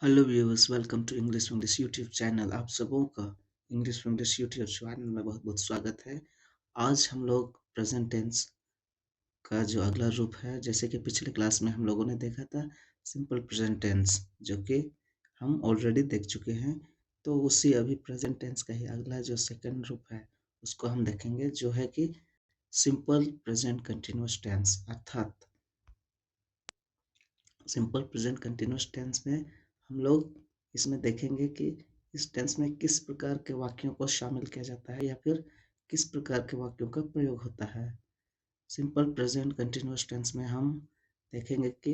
Hello viewers, welcome to English YouTube channel. आप सबों का इंग्लिश यूट्यूब चैनल में बहुत बहुत स्वागत है। आज हम लोग प्रेजेंट टेंस का जो अगला रूप है, जैसे कि पिछले क्लास में हम लोगों ने देखा था सिंपल प्रेजेंट टेंस, जो कि हम ऑलरेडी देख चुके हैं। तो उसी अभी प्रेजेंट टेंस का ही अगला जो सेकंड रूप है उसको हम देखेंगे, जो है कि सिंपल प्रेजेंट कंटिन्यूअस टेंस। अर्थात सिंपल प्रेजेंट कंटिन्यूअस टेंस में हम लोग इसमें देखेंगे कि इस टेंस में किस प्रकार के वाक्यों को शामिल किया जाता है या फिर किस प्रकार के वाक्यों का प्रयोग होता है। सिंपल प्रेजेंट कंटिन्यूअस टेंस में हम देखेंगे कि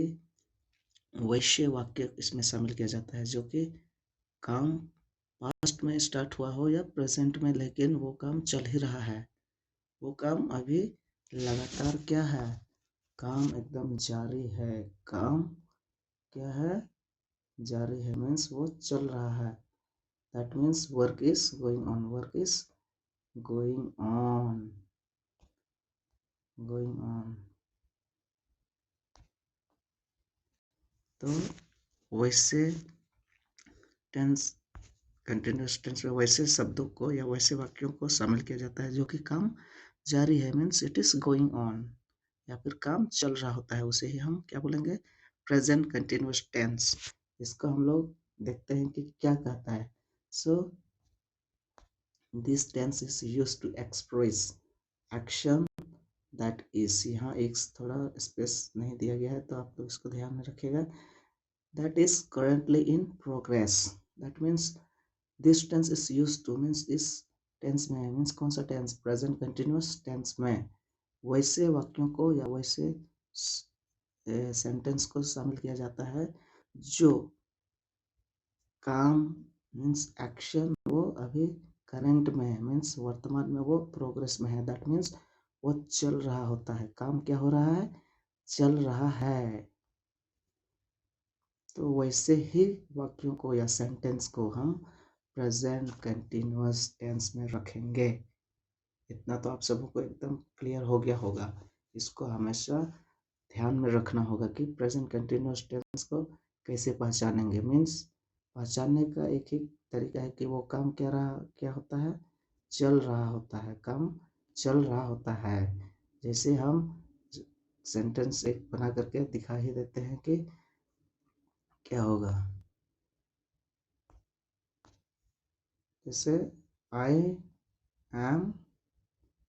वैश्य वाक्य इसमें शामिल किया जाता है, जो कि काम पास्ट में स्टार्ट हुआ हो या प्रेजेंट में, लेकिन वो काम चल ही रहा है। वो काम अभी लगातार क्या है, काम एकदम जारी है। काम क्या है, जारी है, मीन्स वो चल रहा है। That means work is going on, work is going on, going on. तो वैसे टेंस, कंटिन्यूअस टेंस में वैसे शब्दों को या वैसे वाक्यों को शामिल किया जाता है जो कि काम जारी है, means it is going on, या फिर काम चल रहा होता है। उसे ही हम क्या बोलेंगे, प्रेजेंट कंटिन्यूअस टेंस। इसको हम लोग देखते हैं कि क्या कहता है। So this tense is used to express action that is, यहाँ एक थोड़ा स्पेस नहीं दिया गया है तो आप लोग इसको ध्यान में रखिएगा। That is currently in progress. That means this tense is used to, means इस टेंस में, मीन्स कौन सा टेंस, प्रेजेंट कंटिन्यूअस टेंस में वैसे वाक्यों को या वैसे सेंटेंस को शामिल किया जाता है जो काम मीन्स एक्शन वो अभी करंट में है, मीन्स वर्तमान में वो प्रोग्रेस में है। दैट मीन्स वो चल रहा होता है। काम क्या हो रहा है, चल रहा है। तो वैसे ही वाक्यों को या सेंटेंस को हम प्रेजेंट कंटिन्यूअस टेंस में रखेंगे। इतना तो आप सबको को एकदम क्लियर हो गया होगा। इसको हमेशा ध्यान में रखना होगा कि प्रेजेंट कंटिन्यूअस टेंस को कैसे पहचानेंगे। मीन्स पहचानने का एक ही तरीका है कि वो काम क्या होता है, चल रहा होता है। काम चल रहा होता है। जैसे हम सेंटेंस एक बना करके दिखा ही देते हैं कि क्या होगा। जैसे I am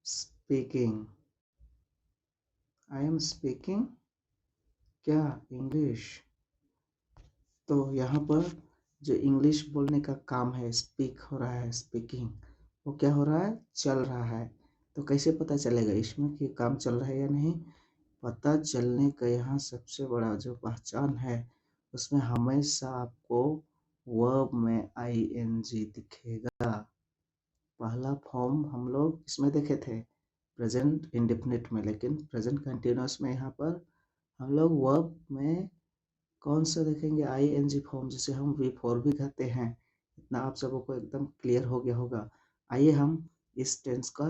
speaking, I am speaking क्या, इंग्लिश। तो यहाँ पर जो इंग्लिश बोलने का काम है, स्पीक हो रहा है, स्पीकिंग, वो क्या हो रहा है, चल रहा है। तो कैसे पता चलेगा इसमें कि काम चल रहा है या नहीं। पता चलने का यहाँ सबसे बड़ा जो पहचान है, उसमें हमेशा आपको वर्ब में आईएनजी दिखेगा। पहला फॉर्म हम लोग इसमें देखे थे प्रेजेंट इंडेफिनिट में, लेकिन प्रेजेंट कंटिन्यूअस में यहाँ पर हम लोग वर्ब में कौन सा देखेंगे, आईएनजी फॉर्म, जिसे हम वी फॉर भी कहते हैं। इतना आप सबों को एकदम क्लियर हो गया होगा। आइए हम इस टेंस का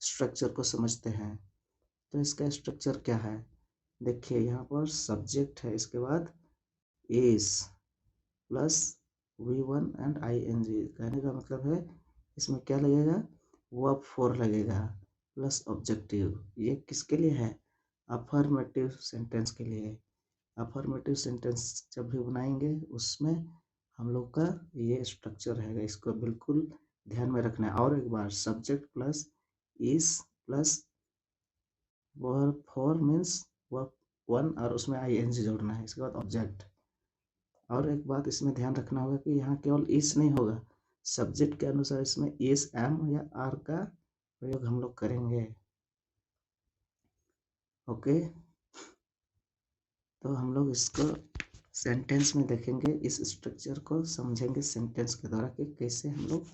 स्ट्रक्चर को समझते हैं। तो इसका स्ट्रक्चर क्या है, देखिए यहाँ पर सब्जेक्ट है, इसके बाद is plus V1 and ING. कहने का मतलब है इसमें क्या लगेगा, वर्ब फॉर लगेगा प्लस ऑब्जेक्टिव। ये किसके लिए है, अफर्मेटिव सेंटेंस के लिए। अफर्मेटिव सेंटेंस जब भी बनाएंगे उसमें हम लोग का ये स्ट्रक्चर रहेगा। इसको बिल्कुल ध्यान में रखना है। और एक बार, subject plus is plus verb for means verb one, और उसमें आईएनजी जोड़ना है। इसके बाद ऑब्जेक्ट। और एक बात इसमें ध्यान रखना होगा कि यहाँ केवल इस नहीं होगा, सब्जेक्ट के अनुसार इसमें इस, एम या आर का प्रयोग हम लोग करेंगे। ओके, तो हम लोग इसको सेंटेंस में देखेंगे, इस स्ट्रक्चर को समझेंगे सेंटेंस के द्वारा कि कैसे हम लोग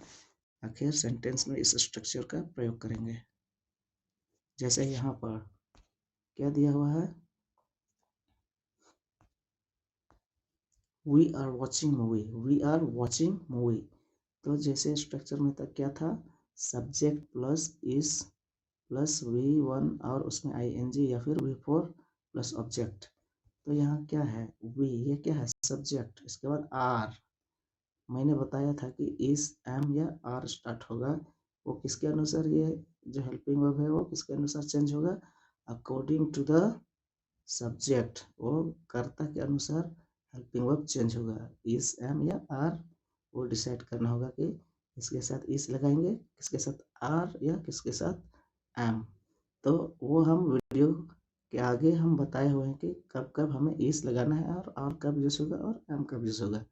आखिर सेंटेंस में इस स्ट्रक्चर का प्रयोग करेंगे। जैसे यहाँ पर क्या दिया हुआ है, we are watching movie, we are watching movie. तो जैसे स्ट्रक्चर में तक क्या था, subject plus is plus V1 और उसमें आईएनजी या फिर V4 प्लस ऑब्जेक्ट। तो यहाँ क्या है, वी, ये क्या है, सब्जेक्ट। इसके बाद आर, मैंने बताया था कि इस, एम या आर स्टार्ट होगा, वो किसके अनुसार, ये जो हेल्पिंग वर्ब है वो किसके अनुसार चेंज होगा, अकॉर्डिंग टू द सब्जेक्ट, वो कर्ता के अनुसार हेल्पिंग वर्ब चेंज होगा। इस, एम या आर, वो डिसाइड करना होगा कि इसके साथ इस लगाएंगे, किसके साथ आर, या किसके साथ एम। तो वो हम वीडियो के आगे हम बताए हुए हैं कि कब कब हमें इस लगाना है और कब यूज होगा और एम कब यूज होगा।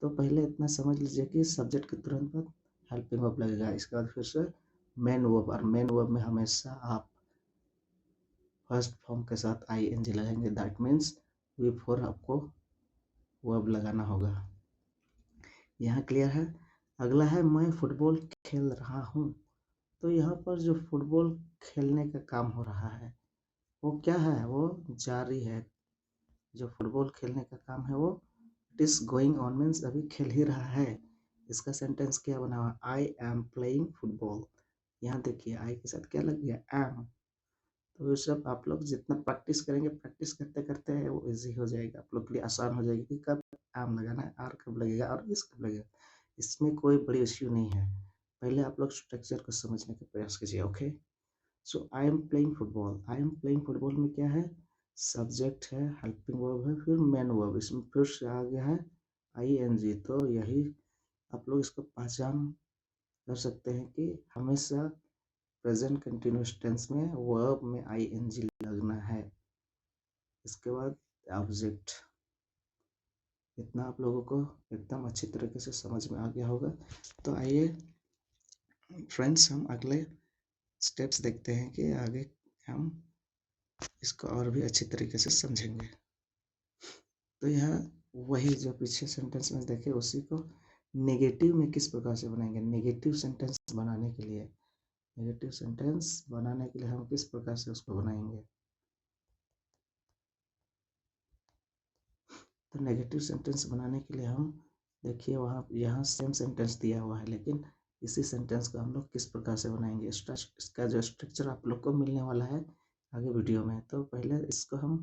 तो पहले इतना समझ लीजिए कि सब्जेक्ट के तुरंत बाद हेल्पिंग वर्ब लगेगा, इसके बाद फिर से मेन वर्ब, और मेन वर्ब में हमेशा आप फर्स्ट फॉर्म के साथ आईएनजी लगाएंगे, दैट मीन्स वी फोर आपको वर्ब लगाना होगा। यहाँ क्लियर है। अगला है मैं फुटबॉल खेल रहा हूँ। तो यहाँ पर जो फुटबॉल खेलने का काम हो रहा है वो क्या है, वो जारी है। जो फुटबॉल खेलने का काम है वो it is going on, means अभी खेल ही रहा है। इसका सेंटेंस क्या बना हुआ, आई एम प्लेइंग फुटबॉल। यहाँ देखिए आई के साथ क्या लग गया, एम। तो ये सब आप लोग जितना प्रैक्टिस करेंगे, प्रैक्टिस करते करते है वो इजी हो जाएगा, आप लोग के लिए आसान हो जाएगी कि कब एम लगाना है, आर कब लगेगा और इस कब लगेगा। इसमें कोई बड़ी इश्यू नहीं है, पहले आप लोग स्ट्रक्चर को समझने का प्रयास कीजिए। Okay, so I am playing football, I am playing football में क्या है, सब्जेक्ट है, हेल्पिंग वर्ब है, फिर मेन वर्ब, इसमें फिर से आ गया है आईएनजी। तो यही आप लोग इसको पहचान कर सकते हैं कि हमेशा प्रेजेंट कंटिन्यूअस टेंस में वर्ब में आईएनजी लगना है। इसके बाद ऑब्जेक्ट। इतना आप लोगों को एकदम अच्छी तरीके से समझ में आ गया होगा। तो आइए फ्रेंड्स, हम अगले स्टेप्स देखते हैं कि आगे हम इसको और भी अच्छी तरीके से समझेंगे। तो यहाँ वही जो पीछे सेंटेंस में देखे उसी को नेगेटिव में किस प्रकार से बनाएंगे। नेगेटिव सेंटेंस बनाने के लिए, नेगेटिव सेंटेंस बनाने के लिए हम किस प्रकार से उसको बनाएंगे। तो नेगेटिव सेंटेंस बनाने के लिए हम देखिए वहाँ यहाँ सेम सेंटेंस दिया हुआ है, लेकिन इसी सेंटेंस को हम लोग किस प्रकार से बनाएंगे, इसका जो स्ट्रक्चर आप लोग को मिलने वाला है आगे वीडियो में। तो पहले इसको हम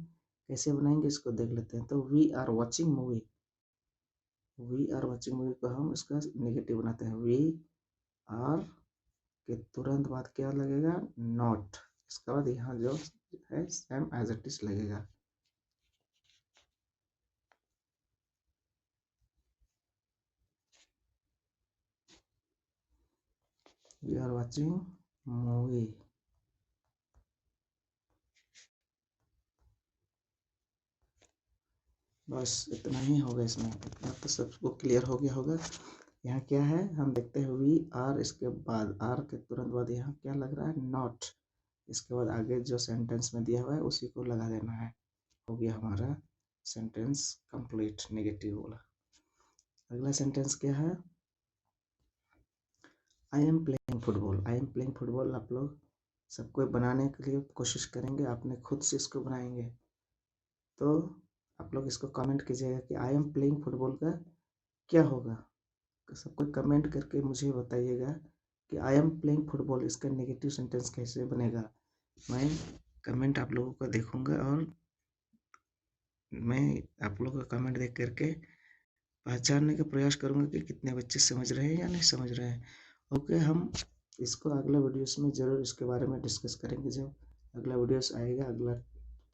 कैसे बनाएंगे इसको देख लेते हैं। तो we are watching movie, we are watching movie को हम इसका नेगेटिव बनाते हैं। वी आर के तुरंत बाद क्या लगेगा, नॉट। इसके बाद यहाँ जो है सेम एज इट इज लगेगा। We are watching movie. बस इतना ही होगा, इसमें इतना तो सबको क्लियर हो गया होगा। यहाँ क्या है हम देखते हैं, वी आर, इसके बाद आर के तुरंत बाद यहाँ क्या लग रहा है, नॉट। इसके बाद आगे जो सेंटेंस में दिया हुआ है उसी को लगा देना है। हो गया हमारा सेंटेंस कंप्लीट, नेगेटिव वाला। अगला सेंटेंस क्या है, I am playing football. I am playing football आप लोग सबको बनाने के लिए कोशिश करेंगे, आपने खुद से इसको बनाएंगे। तो आप लोग इसको कमेंट कीजिएगा कि आई एम प्लेइंग फुटबॉल का क्या होगा। सबको कमेंट करके मुझे बताइएगा कि आई एम प्लेइंग फुटबॉल इसका नेगेटिव सेंटेंस कैसे बनेगा। मैं कमेंट आप लोगों को देखूंगा और मैं आप लोगों का कमेंट देख करके पहचानने का प्रयास करूंगा कि कितने बच्चे समझ रहे हैं या नहीं समझ रहे हैं। ओके, हम इसको अगला वीडियोस में ज़रूर इसके बारे में डिस्कस करेंगे। जब अगला वीडियोस आएगा, अगला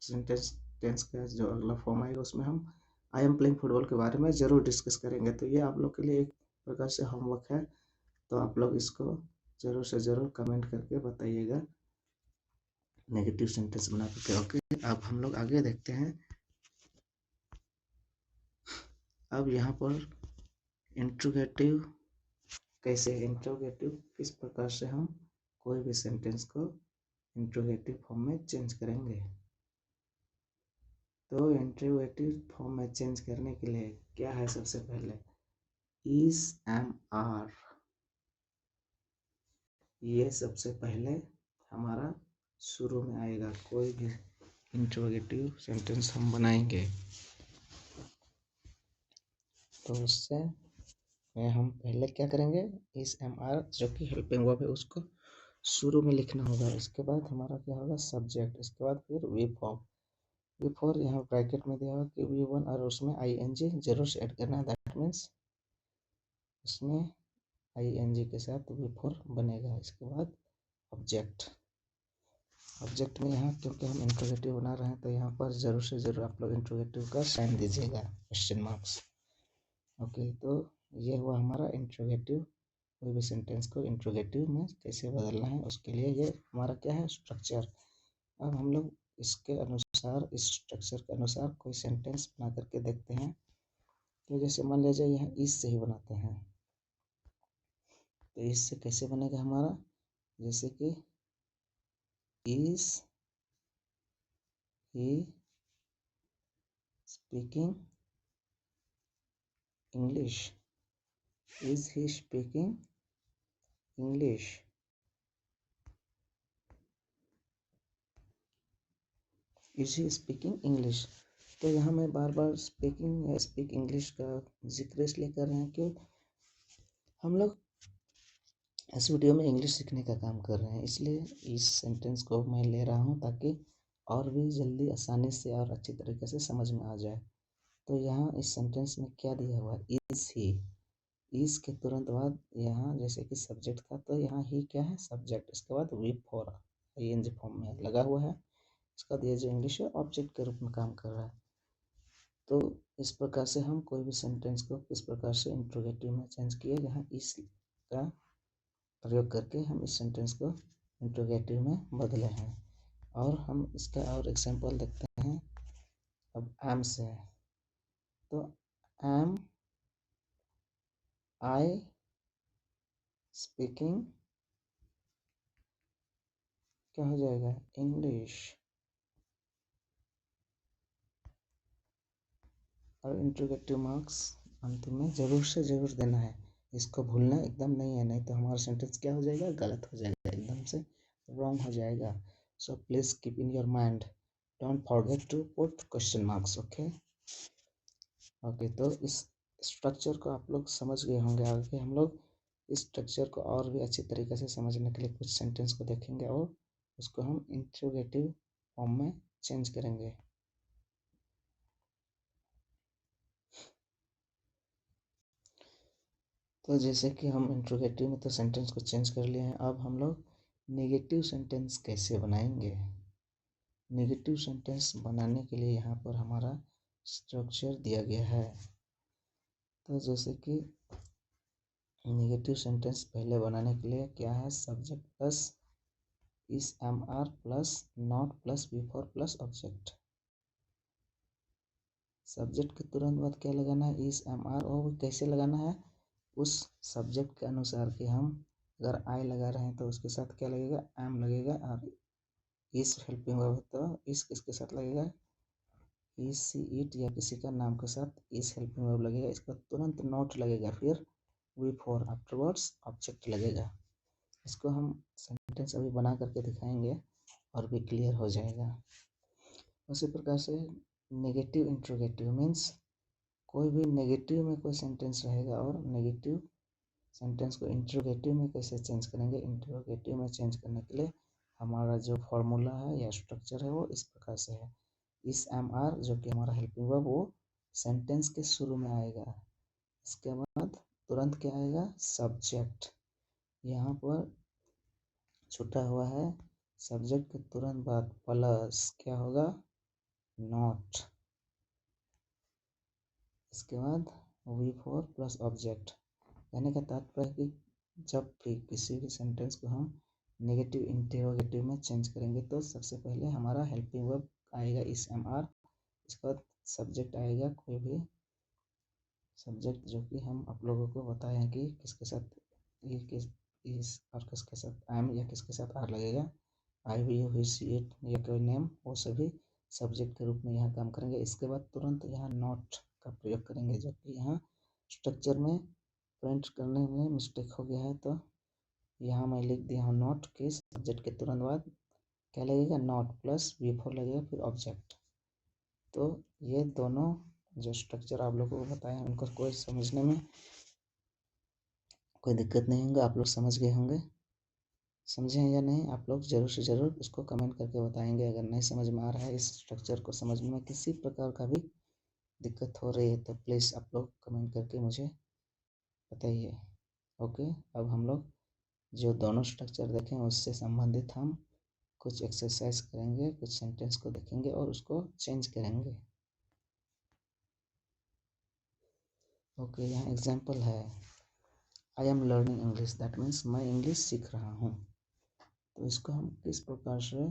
सेंटेंस टेंस का जो अगला फॉर्म आएगा उसमें हम आई एम प्लेइंग फुटबॉल के बारे में ज़रूर डिस्कस करेंगे। तो ये आप लोग के लिए एक प्रकार से होमवर्क है, तो आप लोग इसको ज़रूर से ज़रूर कमेंट करके बताइएगा नेगेटिव सेंटेंस बना करके। ओके, अब हम लोग आगे देखते हैं। अब यहाँ पर इंट्रोगेटिव कैसे, इंट्रोगेटिव किस प्रकार से हम कोई भी सेंटेंस को इंट्रोगेटिव फॉर्म में चेंज करेंगे। तो इंट्रोगेटिव फॉर्म में चेंज करने के लिए क्या है, सबसे पहले इज, एम, आर, ये सबसे पहले हमारा शुरू में आएगा। कोई भी इंट्रोगेटिव सेंटेंस हम बनाएंगे तो उससे हम पहले क्या करेंगे, इस, एम, आर जो कि हेल्पिंग वर्ब है उसको शुरू में लिखना होगा। इसके बाद हमारा क्या होगा, सब्जेक्ट। इसके बाद फिर वी फॉर्म, V4 यहाँ ब्रैकेट में दिया हुआ कि V1 और उसमें ING जरूर से ऐड करना है, दैट मीन्स उसमें ING के साथ V4 बनेगा। इसके बाद ऑब्जेक्ट में यहाँ क्योंकि हम इंट्रोगेटिव बना रहे हैं तो यहाँ पर ज़रूर से ज़रूर आप लोग इंट्रोगेटिव का साइन दीजिएगा, क्वेश्चन मार्क्स। ओके, तो ये हुआ हमारा इंट्रोगेटिव। कोई भी सेंटेंस को इंट्रोगेटिव में कैसे बदलना है उसके लिए ये हमारा क्या है, स्ट्रक्चर। अब हम लोग इसके अनुसार, इस स्ट्रक्चर के अनुसार कोई सेंटेंस बना करके देखते हैं। तो जैसे मान लीजिए यहाँ इस से ही बनाते हैं, तो इससे कैसे बनेगा हमारा, जैसे कि is he speaking English, is he speaking English. Is he speaking English. तो यहाँ मैं बार बार स्पीकिंग या स्पीक इंग्लिश का जिक्र इसलिए कर रहे हैं कि हम लोग इस वीडियो में इंग्लिश सीखने का काम कर रहे हैं, इसलिए इस सेंटेंस को मैं ले रहा हूँ ताकि और भी जल्दी आसानी से और अच्छी तरीके से समझ में आ जाए। तो यहाँ इस सेंटेंस में क्या दिया हुआ है, इज ही। इज के तुरंत बाद यहाँ जैसे कि सब्जेक्ट था तो यहाँ ही क्या है, सब्जेक्ट। इसके बाद V4 ING फॉर्म में लगा हुआ है। इसके बाद ये जो इंग्लिश है ऑब्जेक्ट के रूप में काम कर रहा है। तो इस प्रकार से हम कोई भी सेंटेंस को किस प्रकार से इंट्रोगेटिव में चेंज किए, यहाँ इस का प्रयोग करके हम इस सेंटेंस को इंट्रोगेटिव में बदले हैं। और हम इसका और एग्जांपल देखते हैं। अब एम से है, तो एम आई स्पीकिंग क्या हो जाएगा, इंग्लिश। और इंट्रोगेटिव मार्क्स अंतिम में जरूर से जरूर देना है, इसको भूलना एकदम नहीं है, नहीं तो हमारा सेंटेंस क्या हो जाएगा, गलत हो जाएगा, एकदम से रॉन्ग हो जाएगा। So please keep in your mind, don't forget to put question marks. Okay okay, तो इस स्ट्रक्चर को आप लोग समझ गए होंगे। आगे हम लोग इस स्ट्रक्चर को और भी अच्छी तरीके से समझने के लिए कुछ सेंटेंस को देखेंगे और उसको हम इंट्रोगेटिव फॉर्म में चेंज करेंगे। तो जैसे कि हम इंट्रोगेटिव में तो सेंटेंस को चेंज कर लिए हैं, अब हम लोग नेगेटिव सेंटेंस कैसे बनाएंगे। नेगेटिव सेंटेंस बनाने के लिए यहाँ पर हमारा स्ट्रक्चर दिया गया है। तो जैसे कि नेगेटिव सेंटेंस पहले बनाने के लिए क्या है, सब्जेक्ट प्लस इस MR plus not plus V4 plus object. Subject के तुरंत बाद क्या लगाना है, इस MR, और कैसे लगाना है, उस सब्जेक्ट के अनुसार कि हम अगर आई लगा रहे हैं तो उसके साथ क्या लगेगा, एम लगेगा। और इस हेल्पिंग वर्ब तो इस किसके साथ लगेगा, इस सी इट या किसी का नाम के साथ इस हेल्पिंग वर्ब लगेगा। इसका तुरंत नॉट लगेगा, फिर V4 आफ्टरवर्ड्स ऑब्जेक्ट लगेगा। इसको हम सेंटेंस अभी बना करके दिखाएंगे और भी क्लियर हो जाएगा। उसी प्रकार से नेगेटिव इंट्रोगेटिव मीन्स कोई भी नेगेटिव में कोई सेंटेंस रहेगा और नेगेटिव सेंटेंस को इंट्रोगेटिव में कैसे चेंज करेंगे। इंट्रोगेटिव में चेंज करने के लिए हमारा जो फॉर्मूला है या स्ट्रक्चर है वो इस प्रकार से है। इस MR जो कि हमारा हेल्पिंग वर्ब वो सेंटेंस के शुरू में आएगा। इसके बाद तुरंत क्या आएगा, सब्जेक्ट। यहाँ पर छूटा हुआ है, सब्जेक्ट के तुरंत बाद प्लस क्या होगा, नॉट। इसके बाद V4 प्लस ऑब्जेक्ट। कहने का तात्पर्य कि जब भी किसी भी सेंटेंस को हम नेगेटिव इंटरोगेटिव में चेंज करेंगे तो सबसे पहले हमारा हेल्पिंग वर्ब आएगा इस MR। इसके बाद सब्जेक्ट आएगा, कोई भी सब्जेक्ट जो कि हम आप लोगों को बताए हैं कि किसके साथ ये किस इस और किसके साथ एम या किसके साथ आर लगेगा, I we you he she it या कोई नेम, वो सभी सब्जेक्ट के रूप में यहाँ काम करेंगे। इसके बाद तुरंत यहाँ नॉट का प्रयोग करेंगे, जो कि यहाँ स्ट्रक्चर में प्रिंट करने में मिस्टेक हो गया है। तो यहाँ मैं लिख दिया हूँ नॉट के सब्जेक्ट के तुरंत बाद क्या लगेगा, नॉट प्लस V4 लगेगा, फिर ऑब्जेक्ट। तो ये दोनों जो स्ट्रक्चर आप लोगों को बताया उनको कोई समझने में कोई दिक्कत नहीं होगा, आप लोग समझ गए होंगे। समझे हैं या नहीं? आप लोग ज़रूर से ज़रूर उसको कमेंट करके बताएंगे। अगर नहीं समझ में आ रहा है, इस स्ट्रक्चर को समझने में किसी प्रकार का भी दिक्कत हो रही है तो प्लीज़ आप लोग कमेंट करके मुझे बताइए। ओके, अब हम लोग जो दोनों स्ट्रक्चर देखें उससे संबंधित हम कुछ एक्सरसाइज करेंगे, कुछ सेंटेंस को देखेंगे और उसको चेंज करेंगे। ओके, यहाँ एग्जाम्पल है, I am learning English, that means मैं इंग्लिश सीख रहा हूँ। तो इसको हम किस प्रकार से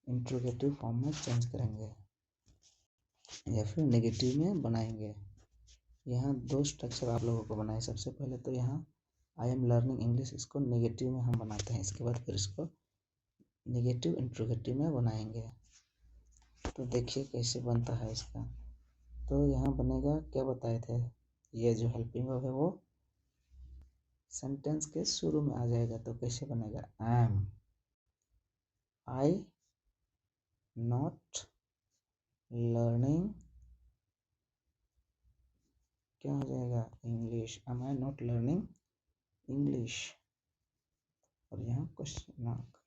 इंट्रोगेटिव फॉर्म में चेंज करेंगे या फिर नेगेटिव में बनाएंगे। यहाँ दो स्ट्रक्चर आप लोगों को बनाए। सबसे पहले तो यहाँ आई एम लर्निंग इंग्लिश, इसको नेगेटिव में हम बनाते हैं। इसके बाद फिर इसको नेगेटिव इंट्रोगेटिव में बनाएंगे। तो देखिए कैसे बनता है इसका। तो यहाँ बनेगा, क्या बताए थे, ये जो हेल्पिंग वर्ब है वो सेंटेंस के शुरू में आ जाएगा। तो कैसे बनेगा, एम आई नॉट लर्निंग, क्या हो जाएगा, English. Am I not learning English, और यहाँ क्वेश्चन मार्क।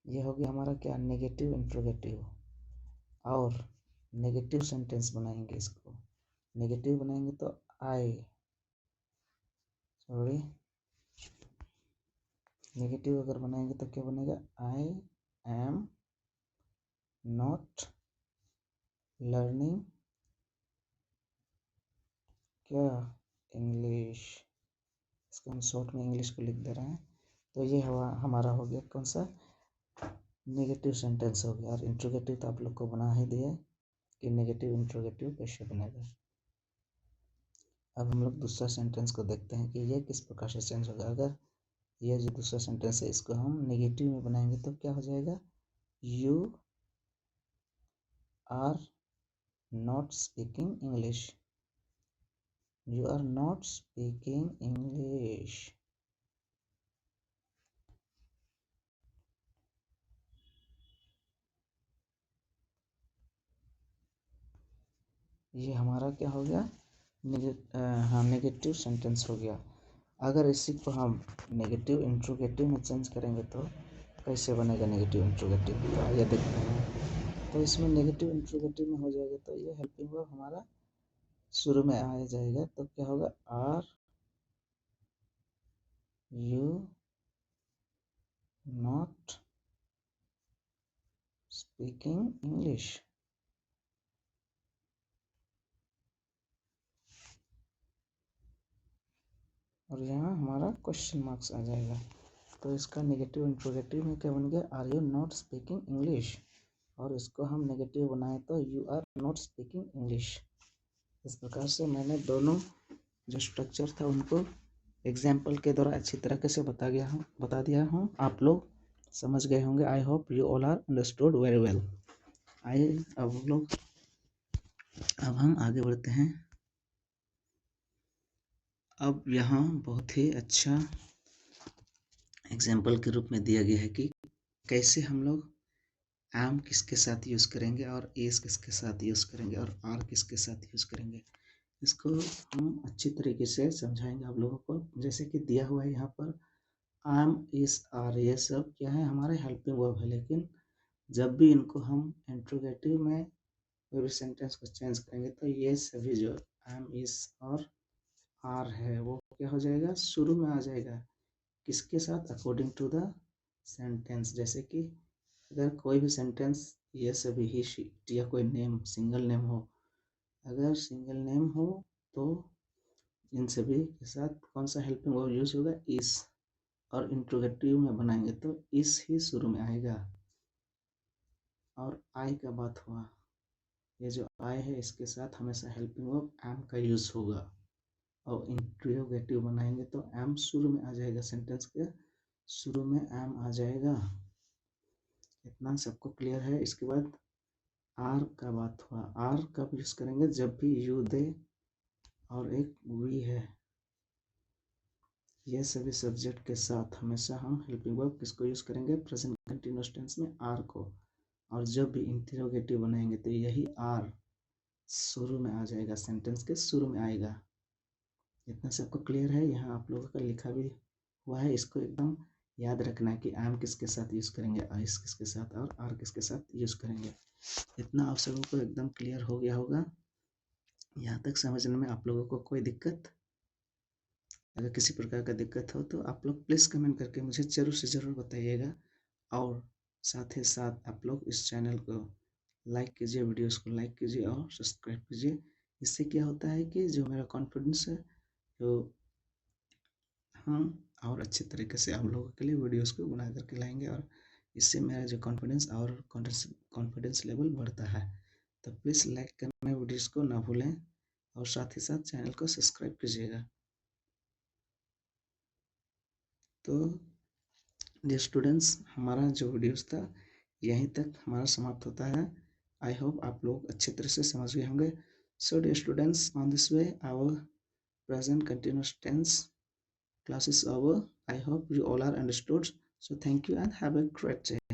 ये हो गया हमारा क्या, नेगेटिव इंट्रोगेटिव। और नेगेटिव सेंटेंस बनाएंगे। इसको नेगेटिव बनाएंगे तो नेगेटिव अगर बनाएंगे तो क्या बनेगा, आई एम नॉट लर्निंग क्या, इंग्लिश। इसको हम शॉर्ट में इंग्लिश को लिख दे रहे हैं। तो ये हमारा हो गया कौन सा, नेगेटिव सेंटेंस हो गया। और इंट्रोगेटिव तो आप लोग को बना ही दिया कि नेगेटिव इंट्रोगेटिव कैसे बनेगा। अब हम लोग दूसरा सेंटेंस को देखते हैं कि ये किस प्रकार से चेंज होगा। अगर ये जो दूसरा सेंटेंस है इसको हम नेगेटिव में बनाएंगे तो क्या हो जाएगा, you are not speaking English, you are not speaking English. ये हमारा क्या हो गया, हाँ नेगेटिव सेंटेंस हो गया। अगर इसी को हम नेगेटिव इंट्रोगेटिव में चेंज करेंगे तो कैसे बनेगा नेगेटिव इंट्रोगेटिव, तो आइए देखते हैं। तो इसमें नेगेटिव इंट्रोगेटिव में हो जाएगा तो ये हेल्पिंग वर्ब हमारा शुरू में आ जाएगा। तो क्या होगा, are you not speaking English. और यहाँ हमारा क्वेश्चन मार्क्स आ जाएगा। तो इसका नेगेटिव इंट्रोगेटिव में क्या बन गया, are you not speaking English. और इसको हम नेगेटिव बनाए तो you are not speaking English. इस प्रकार से मैंने दोनों जो स्ट्रक्चर था उनको एग्जाम्पल के द्वारा अच्छी तरीके से बता दिया हूँ। आप लोग समझ गए होंगे। I hope you all are understood very well. आइए अब हम आगे बढ़ते हैं। अब यहाँ बहुत ही अच्छा एग्जाम्पल के रूप में दिया गया है कि कैसे हम लोग एम किसके साथ यूज़ करेंगे और एस किसके साथ यूज़ करेंगे और आर किसके साथ यूज़ करेंगे। इसको हम अच्छी तरीके से समझाएंगे आप लोगों को। जैसे कि दिया हुआ है यहाँ पर एम, इस, आर, ये सब क्या है, हमारे हेल्पिंग वर्ब है। लेकिन जब भी इनको हम इंट्रोगेटिव में कोई भी सेंटेंस को चेंज करेंगे तो ये सभी जो एम, इस और आर है वो क्या हो जाएगा, शुरू में आ जाएगा। किसके साथ, अकॉर्डिंग टू द सेंटेंस। जैसे कि अगर कोई भी सेंटेंस ये सभी ही शीट या कोई नेम सिंगल नेम हो, अगर सिंगल नेम हो तो इन सभी के साथ कौन सा हेल्पिंग वर्ब यूज होगा, इस। और इंट्रोगेटिव में बनाएंगे तो इस ही शुरू में आएगा। और आई का बात हुआ, ये जो आई है इसके साथ हमेशा हेल्पिंग वर्ब एम का यूज होगा। और इंट्रोगेटिव बनाएंगे तो एम शुरू में आ जाएगा, सेंटेंस के शुरू में एम आ जाएगा। इतना सबको क्लियर है। इसके बाद आर का बात हुआ, आर कब यूज करेंगे, जब भी यू, दे और एक वी है, ये सभी सब्जेक्ट के साथ हमेशा हम हेल्पिंग वर्ब किसको यूज करेंगे, प्रेजेंट कंटिन्यूअस टेंस में आर को। और जब भी इंटरोगेटिव बनाएंगे तो यही आर शुरू में आ जाएगा, सेंटेंस के शुरू में आएगा। इतना सबको क्लियर है। यहाँ आप लोगों का लिखा भी हुआ है, इसको एकदम याद रखना है कि आई एम किसके साथ यूज़ करेंगे, आइस किसके साथ और आर किसके साथ यूज़ करेंगे। इतना आप सबों को एकदम क्लियर हो गया होगा। यहाँ तक समझने में आप लोगों को कोई दिक्कत? अगर किसी प्रकार का दिक्कत हो तो आप लोग प्लीज़ कमेंट करके मुझे ज़रूर से ज़रूर बताइएगा। और साथ ही साथ आप लोग इस चैनल को लाइक कीजिए, वीडियोस को लाइक कीजिए और सब्सक्राइब कीजिए। इससे क्या होता है कि जो मेरा कॉन्फिडेंस है, जो हम और अच्छे तरीके से आप लोगों के लिए वीडियोस को बना करके लाएंगे, और इससे मेरा जो कॉन्फिडेंस और कॉन्फिडेंस लेवल बढ़ता है। तो प्लीज़ लाइक करना वीडियोस को ना भूलें और साथ ही साथ चैनल को सब्सक्राइब कीजिएगा। तो डियर स्टूडेंट्स, हमारा जो वीडियोस था यहीं तक हमारा समाप्त होता है। आई होप आप लोग अच्छी तरह से समझ गए होंगे। So dear students, on this way our present continuous tense class is over. I hope you all are understood. So thank you and have a great day.